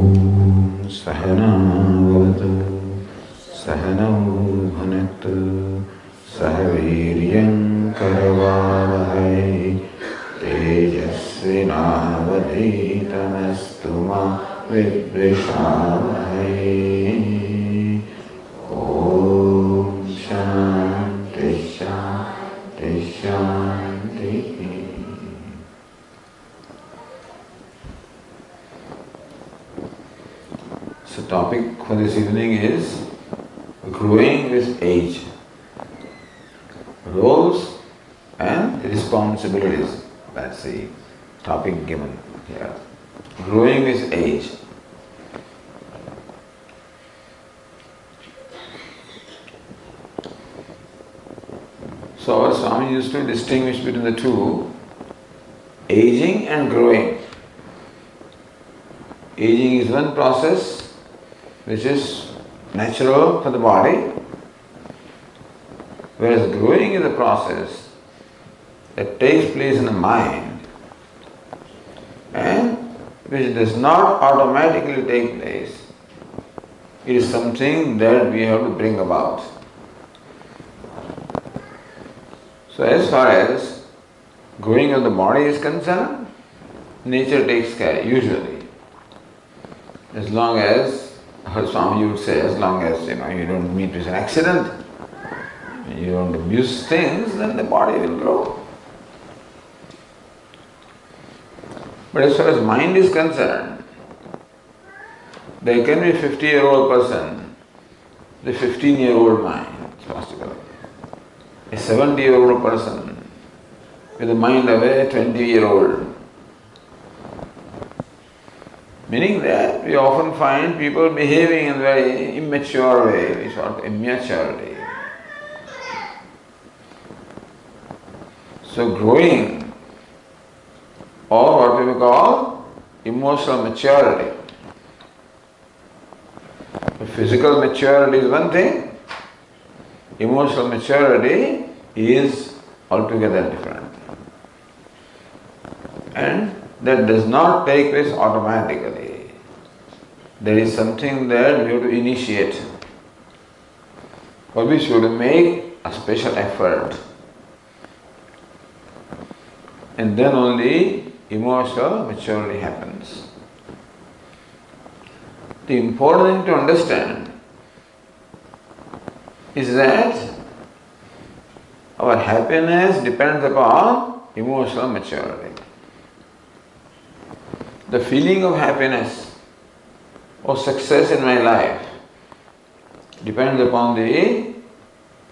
Om Sahanavatu Sahanau Bhunaktu Sahaviryam Karavavahai Tejasvinavadhitamastu ma Vidvishavahai. Om Shanti Shanti Shanti. So topic for this evening is growing with age. Roles and responsibilities. That's the topic given here. Growing with age. So our Swami used to distinguish between the two, aging and growing. Aging is one process which is natural for the body, whereas growing is a process that takes place in the mind and which does not automatically take place. It is something that we have to bring about. So as far as growing of the body is concerned, nature takes care usually. As long as, her Swami would say, as long as you don't meet with an accident, you don't abuse things, then the body will grow. But as far as mind is concerned, there can be a 50-year-old person, the 15-year-old mind is possible. A 70-year-old person with the mind of a 20-year-old. Meaning that we often find people behaving in a very immature way, we call it immaturity. So growing, or what we call emotional maturity. The physical maturity is one thing, emotional maturity is altogether different. And that does not take place automatically. There is something that we have to initiate, for which we have to make a special effort. And then only emotional maturity happens. The important thing to understand is that our happiness depends upon emotional maturity. The feeling of happiness or success in my life depends upon the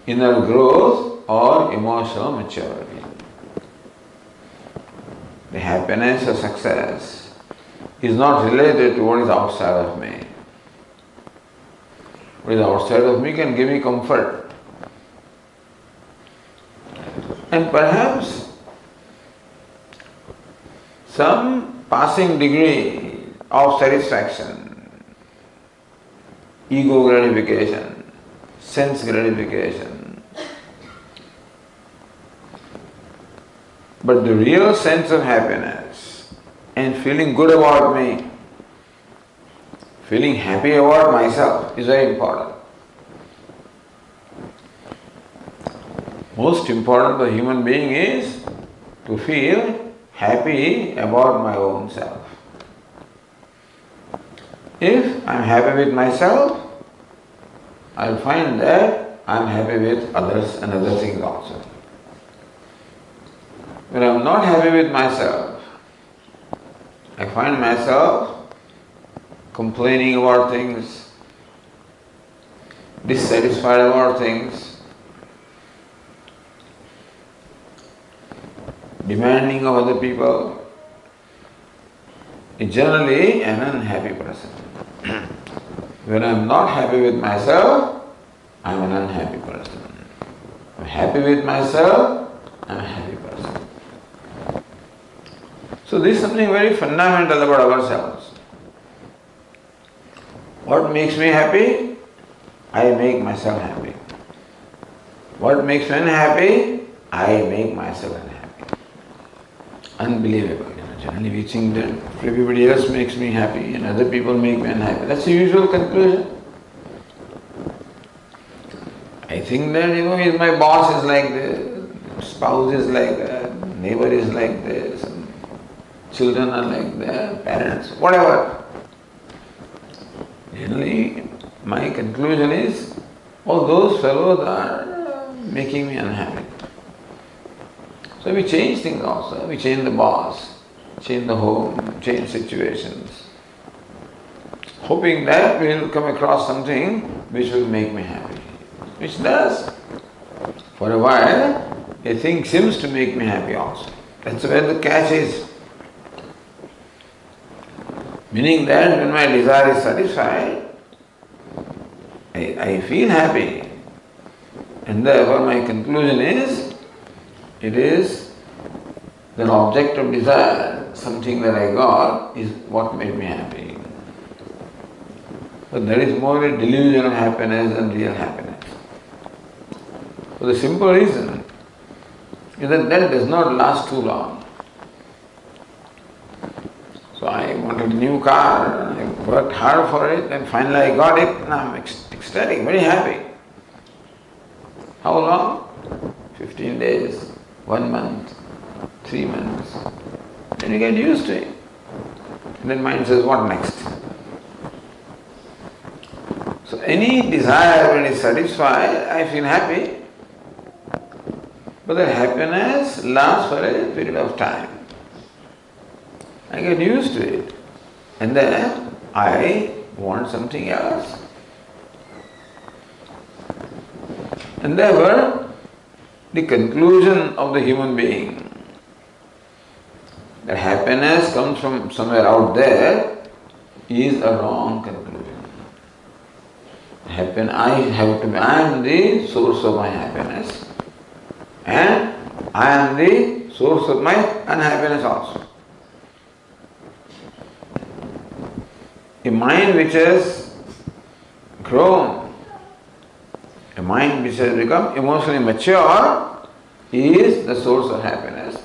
inner growth or emotional maturity. The happiness or success is not related to what is outside of me. What is outside of me can give me comfort. And perhaps some passing degree of satisfaction, ego gratification, sense gratification. But the real sense of happiness and feeling good about me, feeling happy about myself is very important. Most important for a human being is to feel happy about my own self. If I am happy with myself, I will find that I am happy with others and other things also. When I am not happy with myself, I find myself complaining about things, dissatisfied about things, demanding of other people, is generally an unhappy person. When I am not happy with myself, I am an unhappy person. I am happy with myself, I am a happy person. So this is something very fundamental about ourselves. What makes me happy? I make myself happy. What makes me unhappy? I make myself unhappy. Unbelievable, Generally we think that everybody else makes me happy and other people make me unhappy. That's the usual conclusion. I think that, if my boss is like this, spouse is like that, neighbor is like this, and children are like that, parents, whatever. Generally, my conclusion is, all those fellows are making me unhappy. So we change things also. We change the boss, change the home, change situations, hoping that we will come across something which will make me happy. Which does. For a while, a thing seems to make me happy also. That's where the catch is. Meaning that when my desire is satisfied, I feel happy. And therefore my conclusion is, it is the object of desire, something that I got, is what made me happy. But there is more a delusion of happiness than real happiness. For the simple reason is that does not last too long. So I wanted a new car, I worked hard for it, and finally I got it, now I'm ecstatic, very happy. How long? 15 days, 1 month, 3 months. Then you get used to it. And then mind says, what next? So any desire when it's satisfied, I feel happy. But the happiness lasts for a period of time. I get used to it. And then I want something else. And therefore, the conclusion of the human being, that happiness comes from somewhere out there, is a wrong conclusion. I am the source of my happiness, and I am the source of my unhappiness also. A mind which has grown, a mind which has become emotionally mature, is the source of happiness.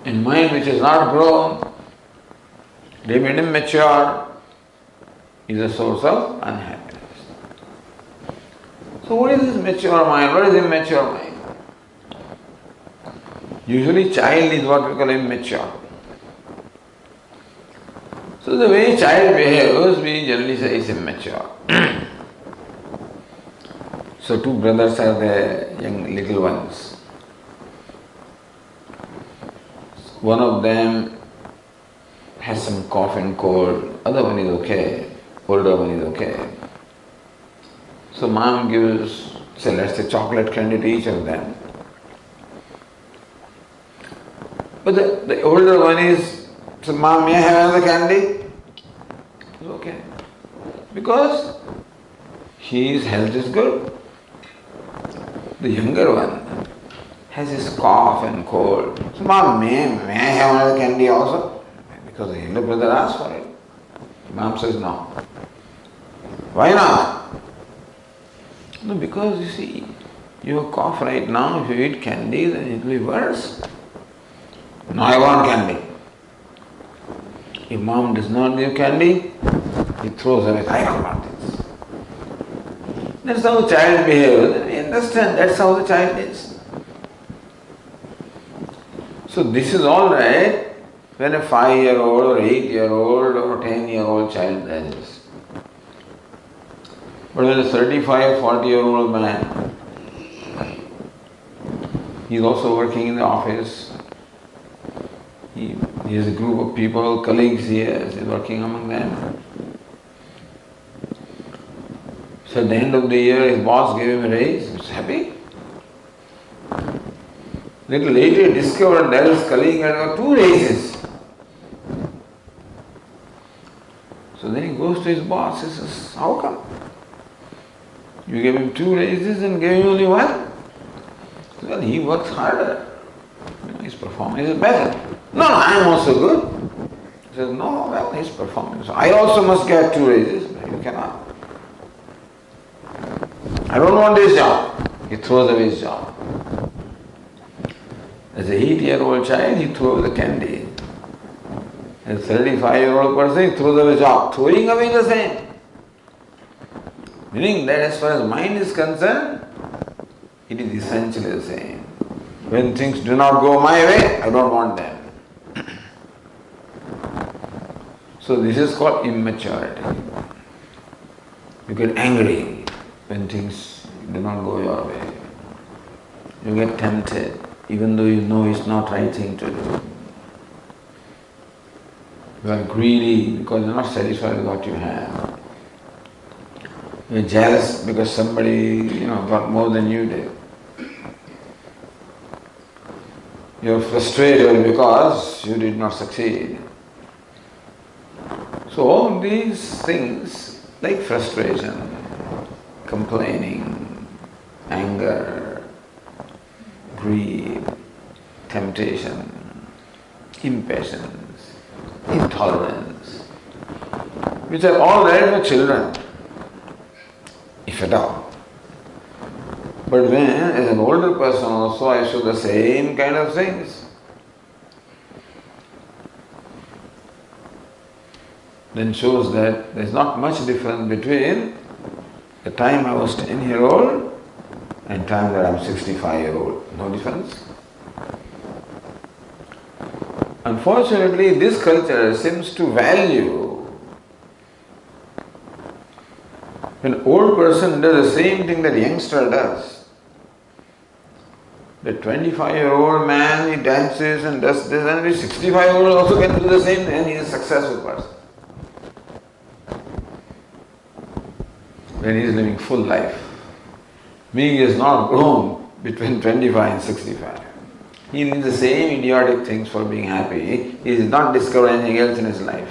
A mind which has not grown, remained immature, is a source of unhappiness. So what is this mature mind? What is immature mind? Usually child is what we call immature. So the way child behaves, we generally say is immature. So two brothers are the young little ones. One of them has some cough and cold, other one is okay, older one is okay. So mom gives, say let's say chocolate candy to each of them. But the older one is, so mom, may I have another candy? It's okay. Because his health is good. The younger one has his cough and cold. So mom, may I have another candy also? Because the younger brother asked for it. Mom says no. Why not? No, because you see, you have cough right now, if you eat candy then it will be worse. No, I want candy. If mom does not give candy, he throws away, I don't want this. That's how the child behaves. We understand that's how the child is. So this is all right when a 5-year-old or 8-year-old or 10-year-old child does this. But when a 35, 40-year-old man, he is also working in the office, he has a group of people, colleagues he has, he is working among them. So at the end of the year, his boss gave him a raise, he was happy. Little later, he discovered that his colleague had got 2 raises. So then he goes to his boss, he says, how come? You gave him 2 raises and gave him only 1? Well, he works harder. His performance is better. No, I am also good. He says, no, well, his performance. I also must get 2 raises. You cannot. I don't want this job. He throws away his job. As a 8-year-old child, he threw away the candy. As a 35-year-old person, he throws away the job. Throwing away the same. Meaning that as far as mind is concerned, it is essentially the same. When things do not go my way, I don't want them. So this is called immaturity. You get angry when things do not go your way. You get tempted, even though you know it's not right thing to do. You are greedy because you are not satisfied with what you have. You are jealous because somebody, got more than you did. You are frustrated because you did not succeed. So all these things, like frustration, complaining, anger, greed, temptation, impatience, intolerance, which are all there for children, if at all. But when, as an older person also, I show the same kind of things, then shows that there is not much difference between the time I was 10-year-old and time that I am 65-year-old. No difference. Unfortunately, this culture seems to value when an old person does the same thing that a youngster does. The 25-year-old man, he dances and does this, and the 65-year-old also can do the same, and he is a successful person. When he is living full life. Meaning he has not grown between 25 and 65. He needs the same idiotic things for being happy. He is not discovering anything else in his life.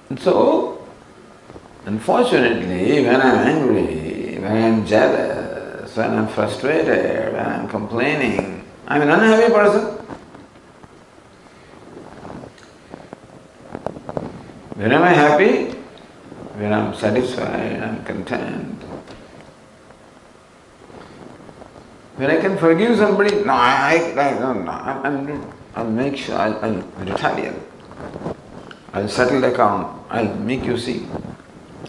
And so, unfortunately, when I am angry, when I am jealous, when I am frustrated, when I am complaining, I am an unhappy person. When am I happy? When I am satisfied, I am content. When I can forgive somebody, no, I'll make sure, I'll retaliate. I'll settle the account, I'll make you see.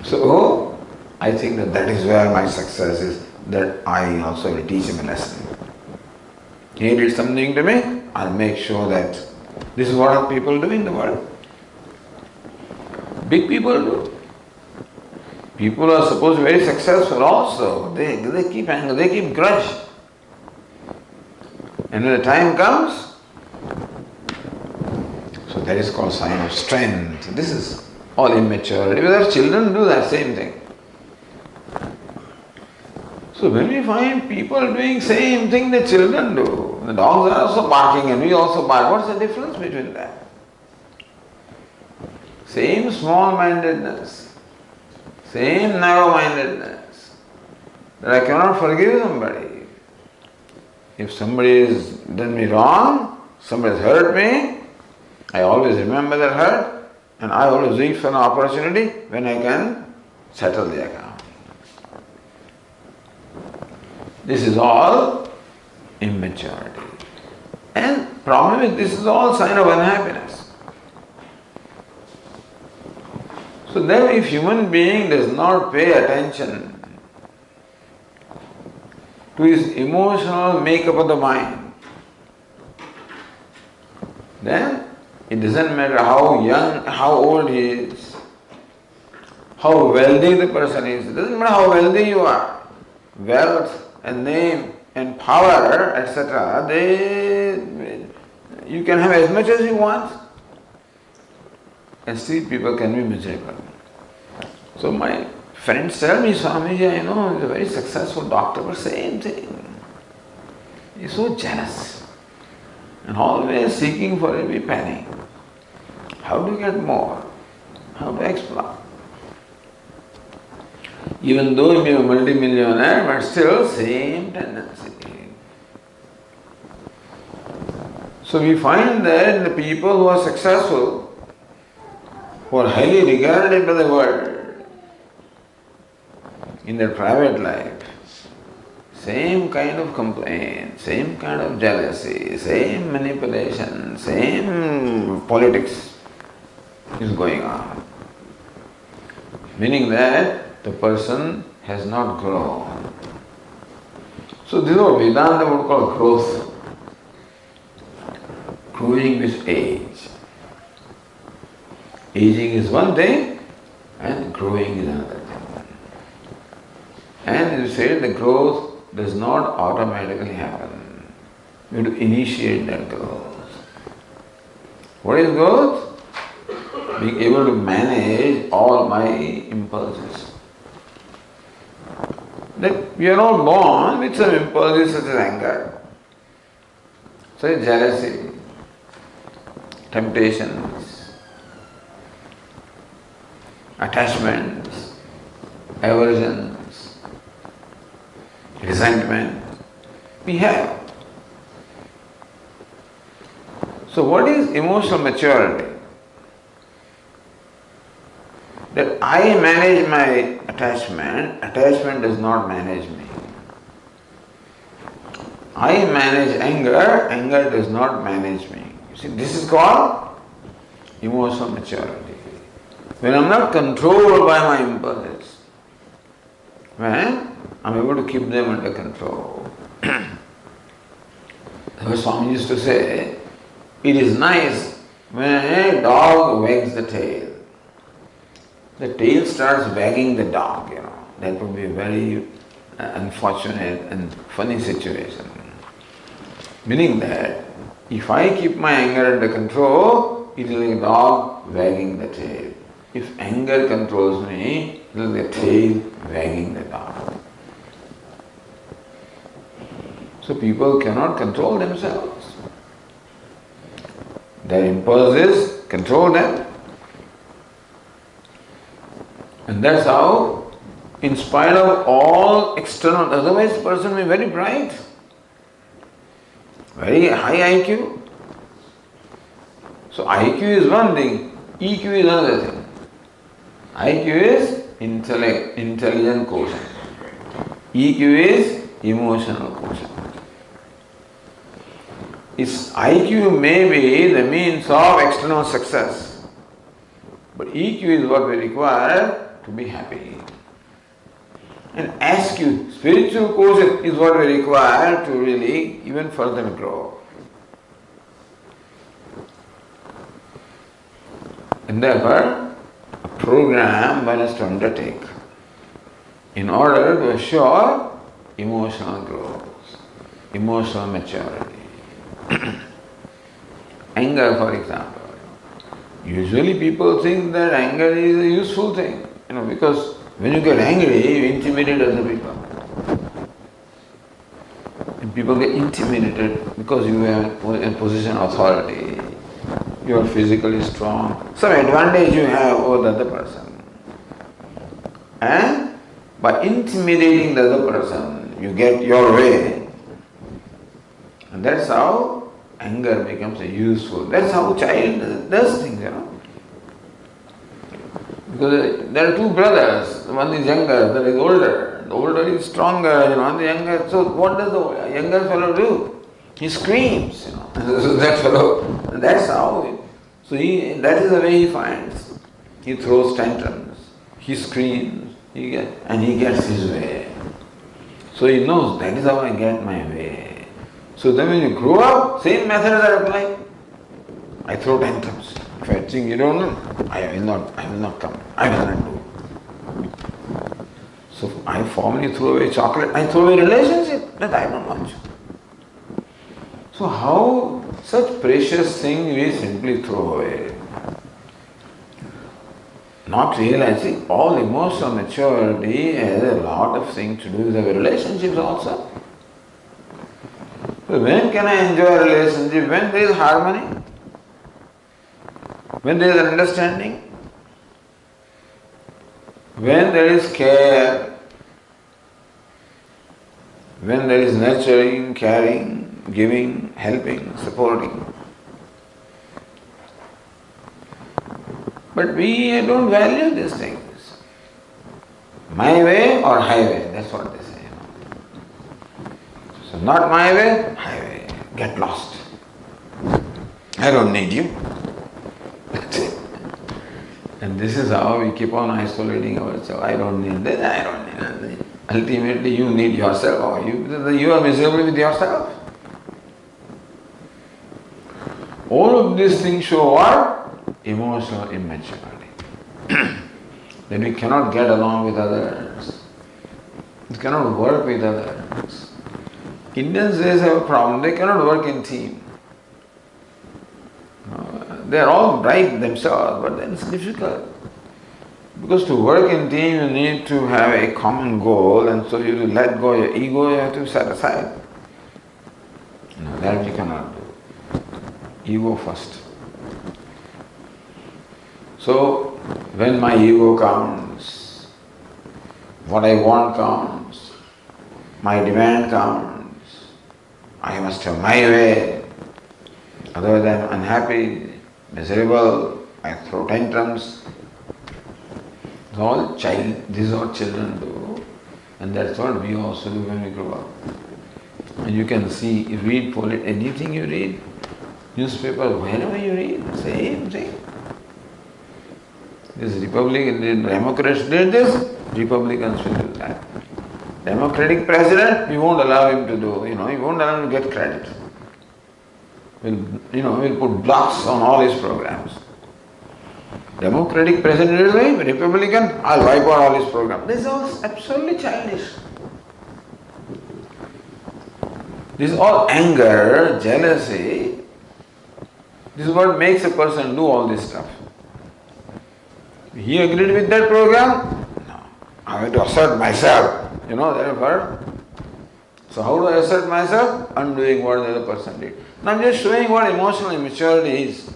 So, I think that is where my success is, that I also will teach him a lesson. He did something to me, I'll make sure that this is what people do in the world. Big people do. People are supposed to be very successful also. They keep anger, they keep grudge. And when the time comes, so that is called sign of strength. This is all immaturity. Whether children do that same thing. So when we find people doing same thing that children do, the dogs are also barking and we also bark, what's the difference between that? Same small-mindedness, same narrow-mindedness, that I cannot forgive somebody. If somebody has done me wrong, somebody has hurt me, I always remember that hurt and I always wait for an opportunity when I can settle the account. This is all immaturity. And problem is, this is all sign of unhappiness. So then if human being does not pay attention to his emotional makeup of the mind, then it doesn't matter how young, how old he is, how wealthy the person is, it doesn't matter how wealthy you are, wealth and name and power, etc., you can have as much as you want. And still people can be miserable. So my friends tell me, Swamiji, I know he's a very successful doctor, but same thing. He's so jealous and always seeking for every penny. How to get more? How to exploit? Even though he may be a multi-millionaire, but still same tendency. So we find that the people who are successful, who are highly regarded by the world in their private life, same kind of complaint, same kind of jealousy, same manipulation, same politics is going on. Meaning that the person has not grown. So this is what Vedanta would call growth. Growing with age. Aging is one thing and growing is another thing. And you say the growth does not automatically happen. You have to initiate that growth. What is growth? Being able to manage all my impulses. That we are all born with some impulses such as anger, such as jealousy, temptations, attachments, aversions, resentment. We have. So what is emotional maturity? That I manage my attachment, attachment does not manage me. I manage anger, anger does not manage me. You see, this is called emotional maturity. When I'm not controlled by my impulses, when I'm able to keep them under control. The Swami used to say, it is nice when a dog wags the tail. The tail starts wagging the dog, That would be a very unfortunate and funny situation. Meaning that if I keep my anger under control, it is like a dog wagging the tail. If anger controls me, it is like a tail wagging the dog. So people cannot control themselves. Their impulses control them. And that's how, in spite of all external, otherwise the person may be very bright, very high IQ. So IQ is one thing, EQ is another thing. IQ is intelligent quotient. EQ is emotional quotient. Its IQ may be the means of external success, but EQ is what we require to be happy. And SQ, spiritual quotient, is what we require to really even further grow. And therefore, a program one has to undertake in order to assure emotional growth, emotional maturity. Anger, for example. Usually people think that anger is a useful thing. Because when you get angry, you intimidate other people. And people get intimidated because you are in position of authority. You are physically strong. Some advantage you have over the other person. And by intimidating the other person, you get your way. And that's how anger becomes a useful. That's how a child does things, Because there are two brothers, one is younger, the other is older. The older is stronger, the younger. So what does the younger fellow do? He screams, So that fellow, that's how. So that is the way he finds. He throws tantrums, he screams, and he gets his way. So he knows that is how I get my way. So then when you grow up, same methods are applied. I throw tantrums. If I think you don't know, I will not come. I will not do. So I formally throw away chocolate, I throw away relationship that I don't want. So how such precious thing we simply throw away? Not realizing all emotional maturity has a lot of things to do with our relationships also. So when can I enjoy a relationship? When there is harmony? When there is understanding, when there is care, when there is nurturing, caring, giving, helping, supporting. But we don't value these things. My way or highway, that's what they say. So not my way, highway. Get lost. I don't need you. That's it. And this is how we keep on isolating ourselves. I don't need this, I don't need that. Ultimately you need yourself, or you are miserable with yourself. All of these things show what? Emotional immaturity. That we cannot get along with others. We cannot work with others. Indians, they have a problem. They cannot work in team. They are all bright themselves, but then it's difficult. Because to work in team, you need to have a common goal, and so you let go your ego, you have to set aside. No, that you cannot do. Ego first. So, when my ego comes, what I want comes, my demand comes, I must have my way, otherwise I am unhappy, miserable, I throw tantrums. This is what children do, and that's what we also do when we grow up. And you can see, you read anything you read, newspaper, wherever you read, same thing. This Republican, Democrats did this, Republicans will do that. Democratic president, we won't allow him to do, we won't allow him to get credit. We'll put blocks on all his programs. Democratic president is right, Republican, I'll wipe out all his programs. This is all absolutely childish. This is all anger, jealousy. This is what makes a person do all this stuff. He agreed with that program? No. I have to assert myself. Therefore. So how do I assert myself? Undoing what the other person did. Now I'm just showing what emotional immaturity is.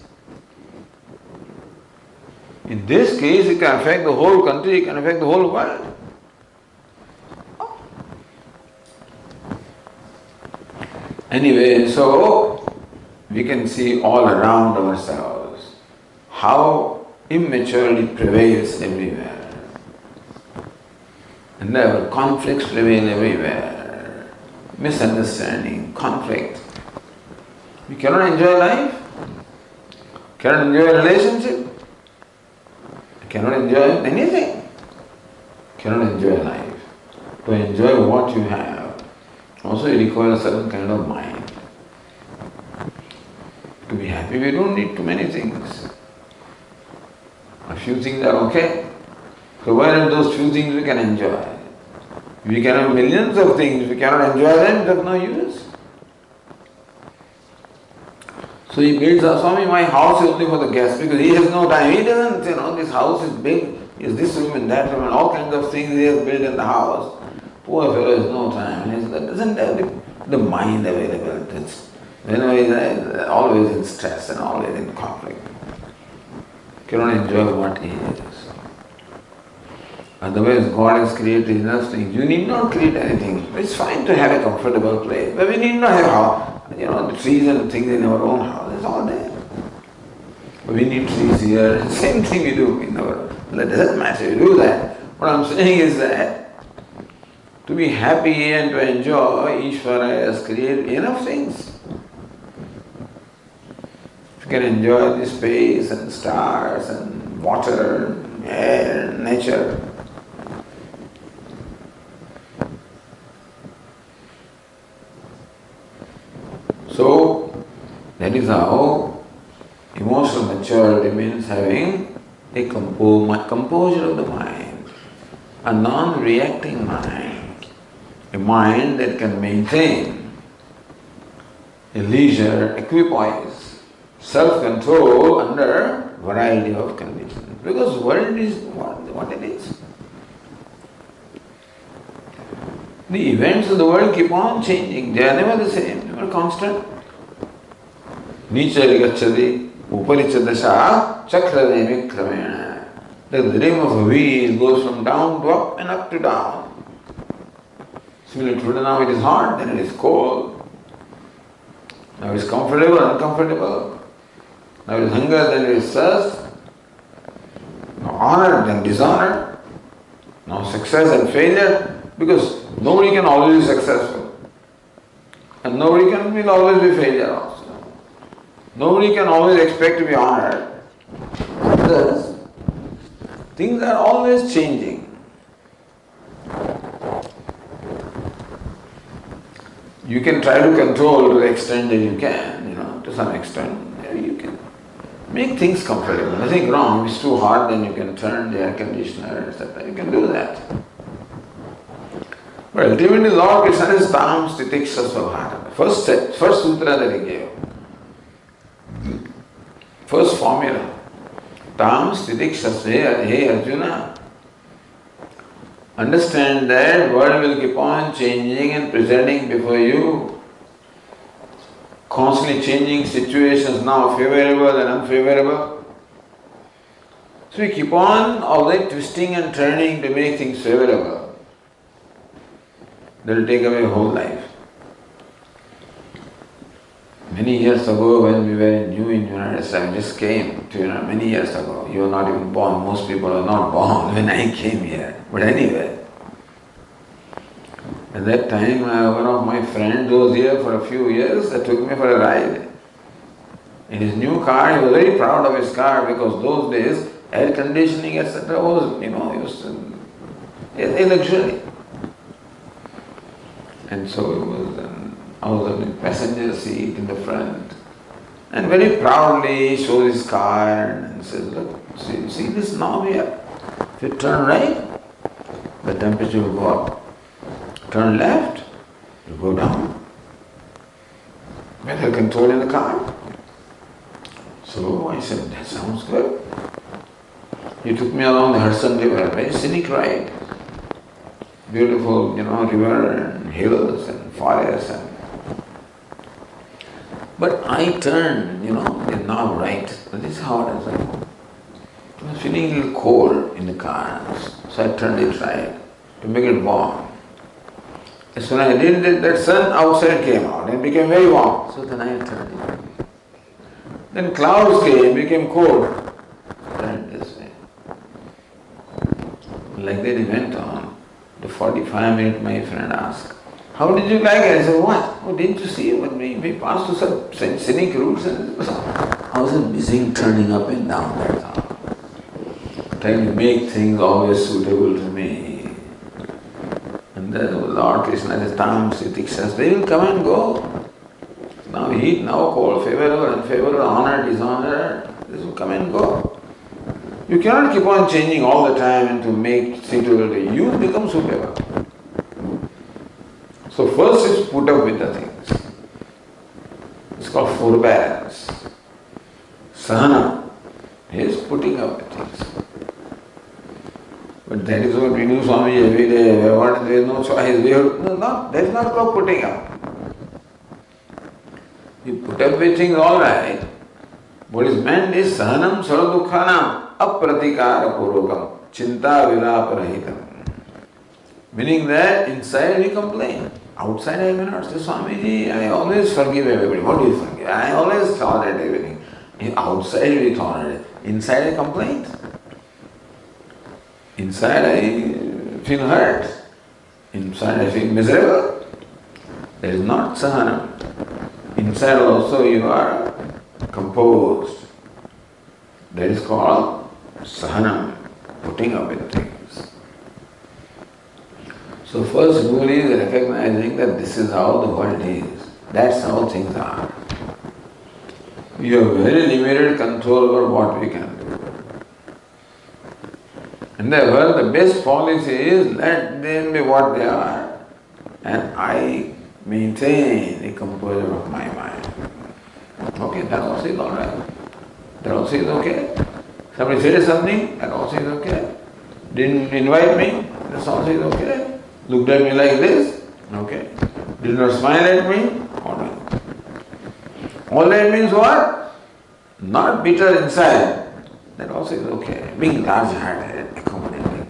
In this case, it can affect the whole country, it can affect the whole world. Anyway, so we can see all around ourselves how immaturity prevails everywhere. And there are conflicts prevail everywhere. Misunderstanding, conflict. We cannot enjoy life, cannot enjoy a relationship, cannot enjoy anything, cannot enjoy life. To enjoy what you have, also you require a certain kind of mind. To be happy, we don't need too many things. A few things are okay. Provided those few things we can enjoy. We can have millions of things, we cannot enjoy them, it's of no use. So he builds a Swami, my house is only for the guests, because he has no time. He doesn't, this house is big, is this room and that room and all kinds of things he has built in the house. Poor fellow has no time. He doesn't have the mind available. Whenever he is always in stress and always in conflict. Cannot enjoy what he is. Otherwise God has created enough things. You need not create anything. It's fine to have a comfortable place, but we need not have the trees and things in our own house. It's all there. But we need trees here. Same thing we do in our. That doesn't matter. We do that. What I'm saying is that to be happy and to enjoy, Ishvara has created enough things. You can enjoy the space and stars and water, air, nature. So, that is how emotional maturity means having a composure of the mind, a non-reacting mind, a mind that can maintain a leisure, equipoise, self-control under variety of conditions. Because the world is what it is. The events of the world keep on changing. They are never the same, never constant. Nichari gacchati, uparichadasha, chakrademi kramena. The rhythm of a wheel goes from down to up and up to down. Similarly, today now it is hot, then it is cold. Now it is comfortable, uncomfortable. Now it is hunger, then it is thirst. Now honor, then dishonor. Now success and failure, because nobody can always be successful. And nobody will always be failure also. Nobody can always expect to be honored. Because things are always changing. You can try to control to the extent that you can, to some extent. You can make things comfortable. Nothing wrong. If it's too hot, then you can turn the air conditioner, etc. You can do that. But ultimately, Lord Krishna is Tam Stitiksha Svabhata. First sutra that he gave. First formula. Tam Stitiksha Svabhata. Hey Arjuna, understand that world will keep on changing and presenting before you. Constantly changing situations, now favorable and unfavorable. So we keep on always twisting and turning to make things favorable. That will take away whole life. Many years ago when we were new in United States, I just came to many years ago. You were not even born. Most people are not born when I came here. But anyway, at that time, one of my friends was here for a few years that took me for a ride. In his new car, he was very proud of his car because those days, air conditioning, etc. was, it was a luxury. And so I was on the passenger seat in the front. And very proudly he shows his car and says, look, see this knob here? If you turn right, the temperature will go up. Turn left, you go down. Weather control in the car. So I said, that sounds good. He took me along the Hudson River, very scenic ride. Beautiful, river and hills and forests. But I turned, the knob right. But this is how it is. I was feeling a little cold in the car. So I turned it right to make it warm. As soon as I did it, that sun outside came out and became very warm. So then I turned it. Then clouds came, became cold. Turned this way. Like that it went on. The 45 minutes my friend asked, how did you like it? I said, what? Oh, didn't you see what we passed to some scenic routes? I wasn't busy turning up and down, that's all. Trying to make things always suitable to me. And the Lord Krishna is Tam Stitiksha. They will come and go. Now heat, now cold, favorable, unfavorable, honored, dishonored. This will come and go. You cannot keep on changing all the time and to make suitable to you. You become suitable. So first is put up with the things. It's called forbearance. Sahana is putting up with things. But that is what we do, Swami, every day. There is no choice. That is not called putting up. You put up with things all right. What is meant is sahanam sarvadukhanam apratikara purvakam chinta vilaparahitam. Meaning that inside we complain. Outside I may not say, Swamiji, I always forgive everybody. What do you forgive? I always tolerate everything. Outside we tolerate. Inside I complain. Inside I feel hurt. Inside I feel miserable. That is not sahana. Inside also you are composed. That is called sahana, putting up with things. So first rule is recognizing that this is how the world is. That's how things are. We have very limited control over what we can do. And therefore the best policy is let them be what they are and I maintain the composure of my mind. Okay, that also is alright. That also is okay. Somebody said something, that also is okay. Didn't invite me, that also is okay. Looked at me like this, okay. Did not smile at me, alright. All that means what? Not bitter inside. That also is okay. Being large-hearted, accommodating.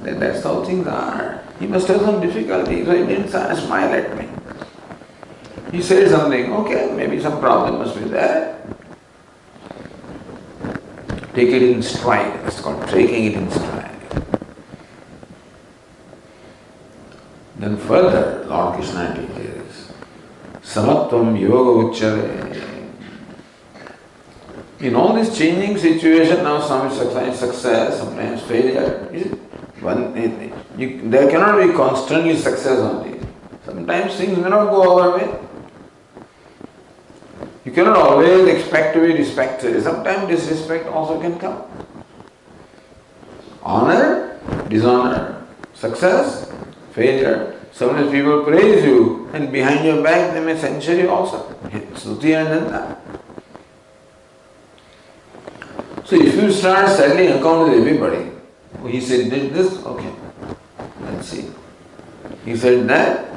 That's how things are. He must have some difficulty, so he didn't smile at me. He said something, okay, maybe some problem must be there. Take it in stride. It's called taking it in stride. Then further, Lord Krishna teaches, Samatvam yoga uchare. In all this changing situation, now sometimes success, sometimes failure. There cannot be constantly success only. Sometimes things may not go our way. You cannot always expect to be respected. Sometimes disrespect also can come. Honor, dishonor, success, failure. Sometimes people praise you and behind your back they may censure you also. Stuti and Nanda. So if you start settling account with everybody, he said did this, okay, let's see. He said that,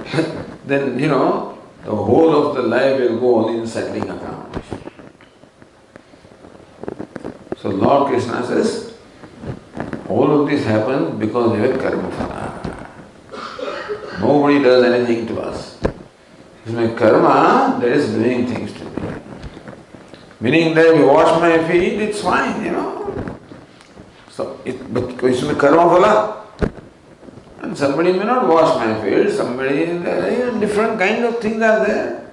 then the whole of the life will go only in settling account. So Lord Krishna says, all of this happens because we have karma phala. Nobody does anything to us. It's my karma that is doing things to me. Meaning that if you wash my feet, it's fine, So, but it's my karma phala. And somebody may not wash my feet, different kind of things are there.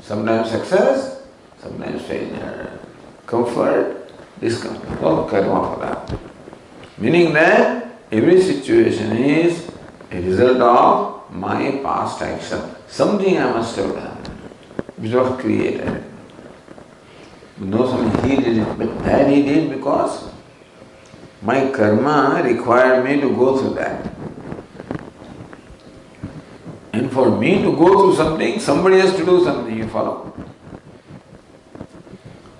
Sometimes success, sometimes failure, comfort, discomfort, all karma phala. Meaning that every situation is a result of my past action. Something I must have done, which was created. No, Swami, he did it, but that he did because my karma required me to go through that. And for me to go through something, somebody has to do something, you follow?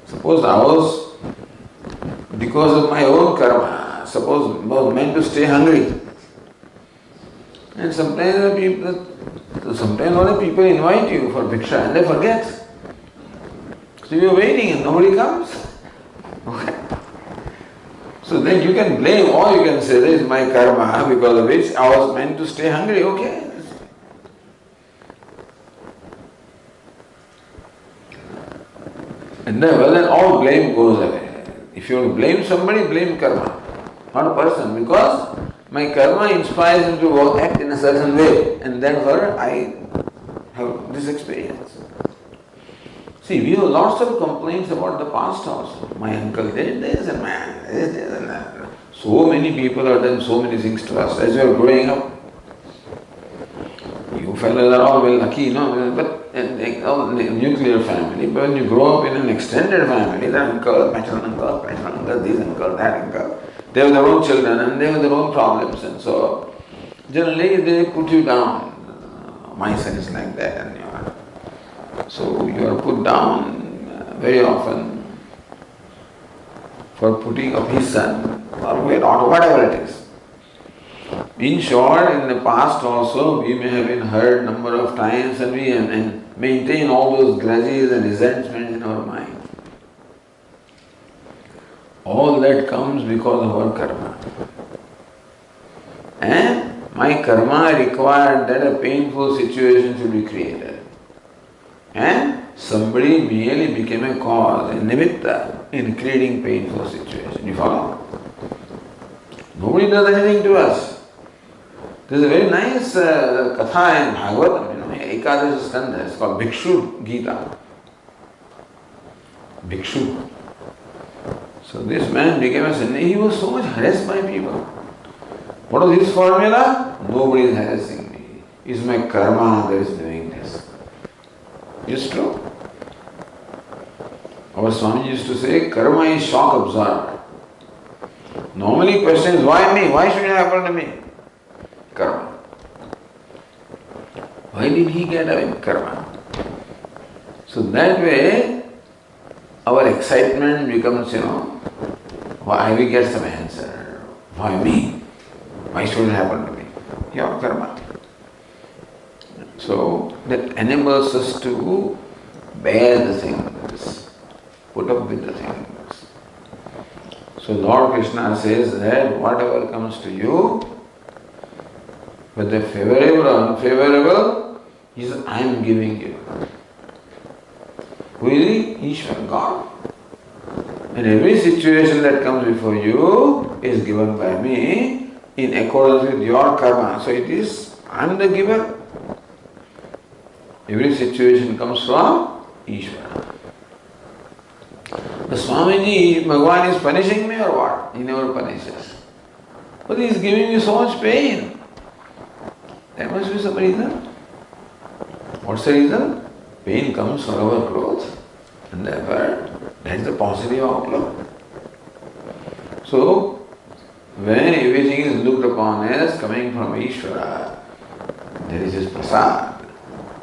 Suppose I was, because of my own karma, suppose I was meant to stay hungry. And sometimes only people invite you for bhiksha and they forget. So you are waiting and nobody comes. Okay. So then you can blame or you can say, this is my karma because of which I was meant to stay hungry. Okay. And then all blame goes away. If you want to blame somebody, blame karma, not a person, because my karma inspires me to act in a certain way and therefore I have this experience. See, we have lots of complaints about the past also. My uncle did this and my aunt did this and that. So many people have done so many things to us as we are growing up. You fellows are all well lucky, but in nuclear family, but when you grow up in an extended family, the uncle, maternal uncle, this uncle, that uncle, they have their own children and they have their own problems, and so generally they put you down. My son is like that, and so you are put down very often for putting up his son or whatever it is. In short, in the past also we may have been hurt number of times and we maintain all those grudges and resentments in our mind. All that comes because of our karma. And my karma required that a painful situation should be created. And somebody merely became a cause, a nimitta in creating painful situation. You follow? Nobody does anything to us. There's a very nice katha in Bhagavatam, Ekadashi Skandha, it's called Bhikshu Gita. Bhikshu. So this man became a sannyasi. He was so much harassed by people. What was his formula? Nobody is harassing me. It's my karma that is doing this. It's true. Our Swami used to say, karma is shock absorber. Normally question is, why me? Why should it happen to me? Karma. Why did he get away? Karma. So that way, our excitement becomes, why we get some answer. Why me? Why should it happen to me? Your karma. So that enables us to bear the things, put up with the things. So Lord Krishna says that whatever comes to you, whether favorable or unfavorable, he says, I am giving you. Who is he? Ishvara, God. And every situation that comes before you is given by me in accordance with your karma. So it is, I am the giver. Every situation comes from Ishvara. The Swamiji, Bhagavan is punishing me or what? He never punishes. But he is giving me so much pain. There must be some reason. What's the reason? Pain comes from our growth. And therefore, that is the positive outlook. So, when everything is looked upon as coming from Ishvara, there is his prasad,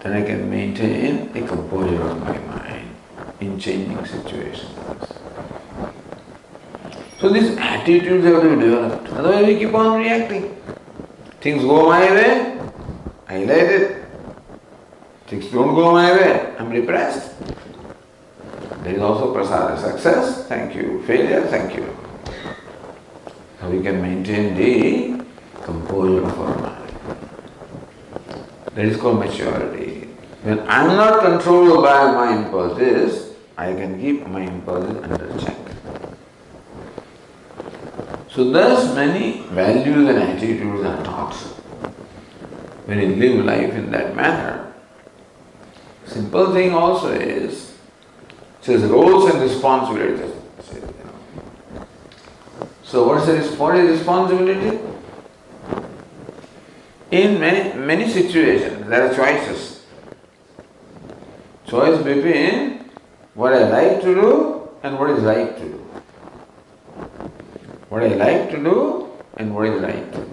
then I can maintain a composure of my mind in changing situations. So these attitudes have to be developed. Otherwise we keep on reacting. Things go my way, I like it. Things don't go my way, I'm repressed. There is also prasada. Success, thank you. Failure, thank you. So we can maintain the composure of our mind. That is called maturity. When I am not controlled by my impulses, I can keep my impulses under check. So thus many values and attitudes are taught. When you live life in that manner, simple thing also is, it says roles and responsibilities. So what is responsibility? In many situations there are choices. Choice between what I like to do and what is right to do. What I like to do and what is right to do.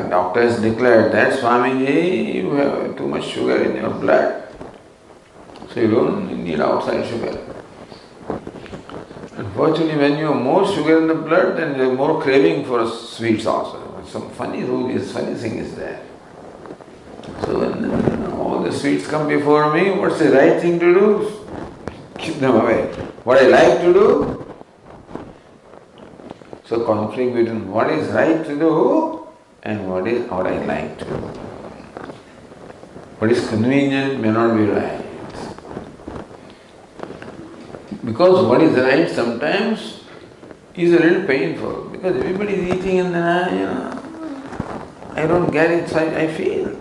Doctors declared that, Swamiji, you have too much sugar in your blood, so you don't need outside sugar. Unfortunately, when you have more sugar in the blood, then you have more craving for sweets also. Some funny thing is there. So when all the sweets come before me, what's the right thing to do? Keep them away. What I like to do? So conflict between what is right to do and what I like to do. What is convenient may not be right. Because what is right sometimes is a little painful. Because everybody is eating and then I don't get it, so I feel.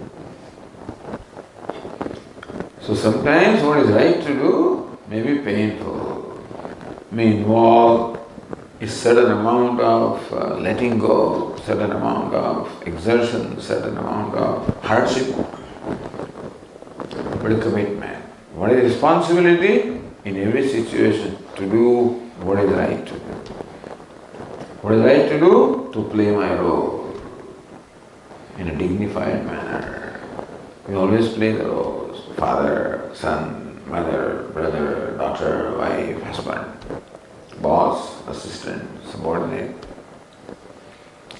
So sometimes what is right to do may be painful, may involve a certain amount of letting go, certain amount of exertion, certain amount of hardship, but a commitment. What is responsibility? In every situation, to do what is right to do. What is right to do? To play my role in a dignified manner. We always play the roles: father, son, mother, brother, daughter, wife, husband, boss, assistant, subordinate.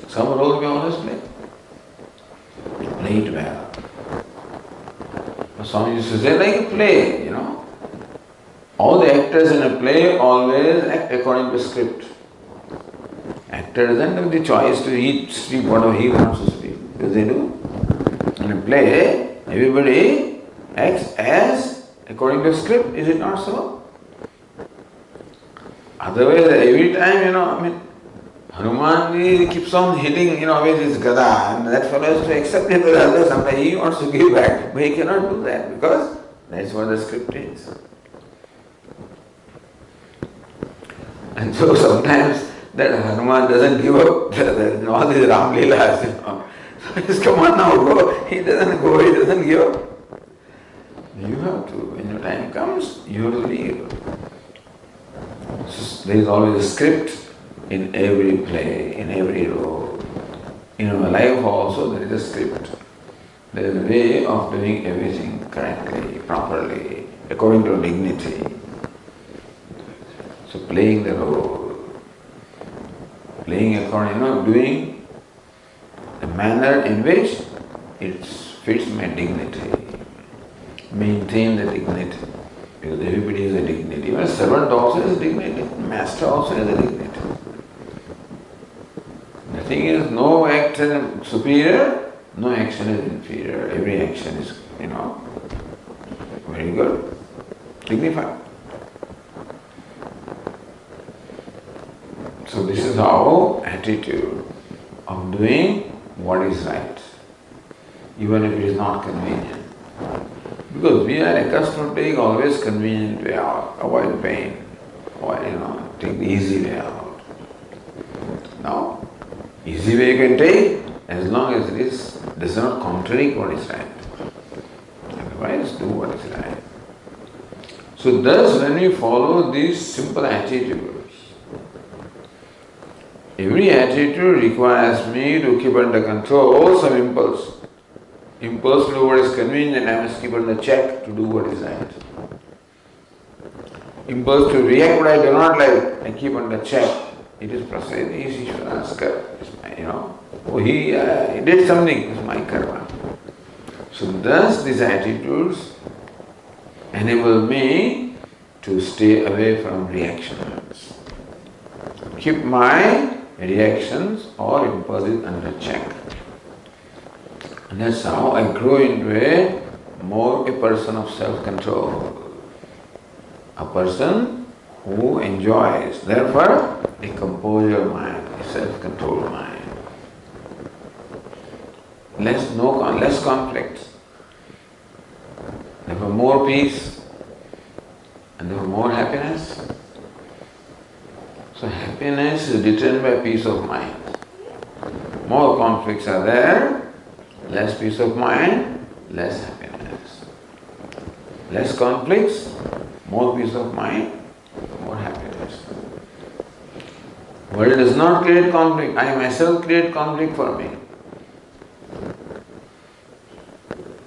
Some role we always play. Play it well. Swami used to say, like a play, All the actors in a play always act according to script. Actor doesn't have the choice to speak whatever he wants to speak. Because they do. In a play, everybody acts as according to script, is it not so? Otherwise, every time, Hanuman keeps on hitting, with his gada, and that fellow has to accept it, but sometimes he wants to give back, but he cannot do that because that's what the script is. And so sometimes that Hanuman doesn't give up all these Ram Leelas, So he says, come on now, go. He doesn't go, he doesn't give up. You have to, when your time comes, you have to leave. So there is always a script in every play, in every role. In our life also there is a script. There is a way of doing everything correctly, properly, according to dignity. So playing the role, playing according, doing the manner in which it fits my dignity. Maintain the dignity. Because everybody has a dignity. Even a servant also has a dignity. Master also has a dignity. The thing is, no action is superior, no action is inferior. Every action is, very good, dignified. So this is our attitude of doing what is right. even if it is not convenient. Because we are accustomed to take always convenient way out, avoid pain, take the easy way out. Now, easy way you can take as long as it does not contradict what is right. Otherwise, do what is right. So thus, when we follow these simple attitudes, every attitude requires me to keep under control some impulse. Impulse to do what is convenient, I must keep under check to do what is right. Impulse to react what I do not like, I keep under check. It is prasad, he is Ishvara, he did something, it's my karma. So thus these attitudes enable me to stay away from reactions. Keep my reactions or impulses under check. And that's how I grow into a person of self-control. A person who enjoys, therefore, a composure mind, a self-controlled mind. Less conflicts. Therefore, more peace and therefore more happiness. So happiness is determined by peace of mind. More conflicts are there, less peace of mind, less happiness. Less conflicts, more peace of mind, more happiness. World does not create conflict. I myself create conflict for me.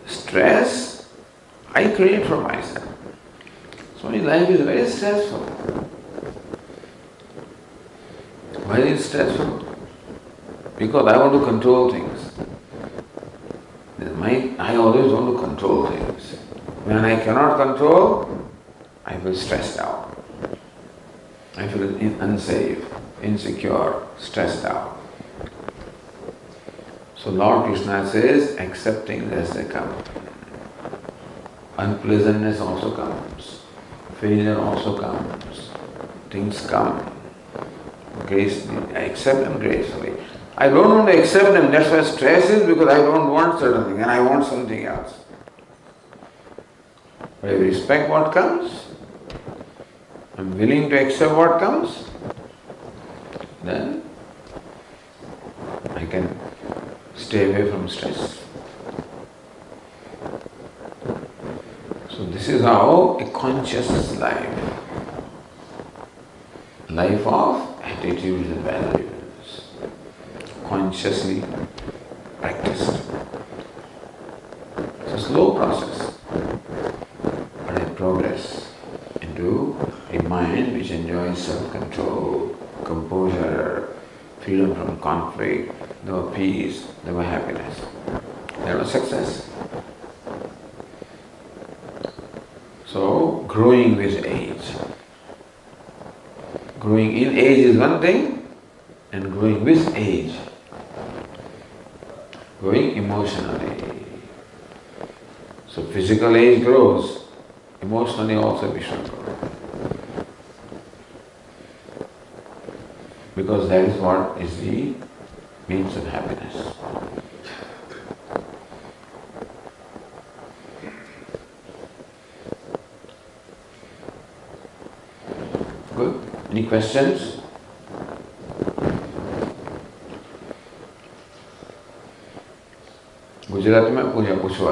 Stress, I create for myself. So my life is very stressful. Why is it stressful? Because I want to control things. I always want to control things. When I cannot control, I feel stressed out. I feel unsafe, insecure, stressed out. So Lord Krishna says, accepting as they come. Unpleasantness also comes. Failure also comes. Things come. Gracefully. I accept them gracefully. I don't want to accept them. That's why stress is, because I don't want certain thing and I want something else. But I respect what comes. I'm willing to accept what comes. Then I can stay away from stress. So this is how a conscious life of attitudes and values, consciously practiced. It's a slow process, but I progress into a mind which enjoys self-control, composure, freedom from conflict, there was peace, there was happiness, there was success. So, growing with age. Growing in age is one thing, and growing with age. Growing emotionally. So, physical age grows, emotionally also we should grow. Because that is what is the means of happiness. Good? Any questions? Gujarati में पूछा पूछवा